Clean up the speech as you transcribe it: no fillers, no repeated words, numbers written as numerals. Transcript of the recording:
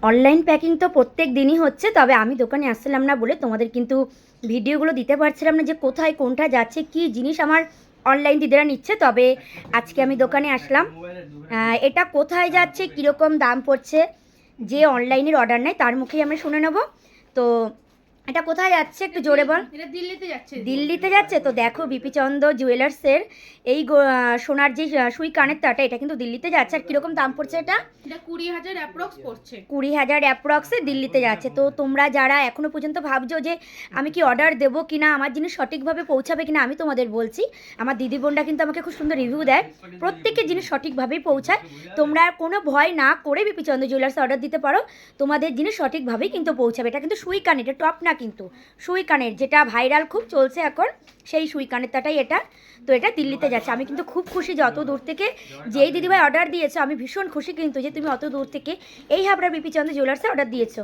Online packing তো প্রত্যেক দিনই হচ্ছে, তবে আমি দোকানে আসছিলাম না বলে তোমাদের কিন্তু ভিডিওগুলো দিতে পারছিলাম না যে কোথায় কোনটা যাচ্ছে, কি জিনিস আমার অনলাইন দিদিরা নিচ্ছে। তবে আজকে আমি দোকানে আসলাম। এটা কোথায় যাচ্ছে, কীরকম দাম পড়ছে, যে অনলাইনের অর্ডার নেয় তার মুখেই আমরা শুনে নেব। তো এটা কোথায় যাচ্ছে একটু জোরে বল। এটা দিল্লিতে যাচ্ছে। দিল্লিতে যাচ্ছে। তো দেখো বিপিচন্দ্র জুয়েলার্সের এই সোনার যে সুই কানের তাটা, এটা কিন্তু দিল্লিতে যাচ্ছে। আর কীরকম দাম পড়ছে এটা? এটা 20,000 অ্যাপ্রক্স পড়ছে। 20,000 অ্যাপ্রক্সে দিল্লিতে যাচ্ছে। তো তোমরা যারা এখনও পর্যন্ত ভাবছো যে আমি কি অর্ডার দেবো কি না, আমার জিনিস সঠিকভাবে পৌঁছাবে কিনা, আমি তোমাদের বলছি, আমার দিদি বোনরা কিন্তু আমাকে খুব সুন্দর রিভিউ দেয়, প্রত্যেকের জিনিস সঠিকভাবেই পৌঁছায়। তোমরা কোনো ভয় না করে বিপিচন্দ্র জুয়েলার্সে অর্ডার দিতে পারো, তোমাদের জিনিস সঠিকভাবেই কিন্তু পৌঁছাবে। এটা কিন্তু সুই কানের, এটা টপ না, কিন্তু সুই কানের যেটা ভাইরাল খুব চলছে এখন, সেই সুই কানের তাটাই এটা। তো এটা দিল্লিতে যাচ্ছে। আমি কিন্তু খুব খুশি যে অত দূর থেকে যেই দিদিভাই অর্ডার দিয়েছো, আমি ভীষণ খুশি কিন্তু যে তুমি অত দূর থেকে এই হাবড়া বিপিচন্দ্র জুয়েলার্সে অর্ডার দিয়েছো।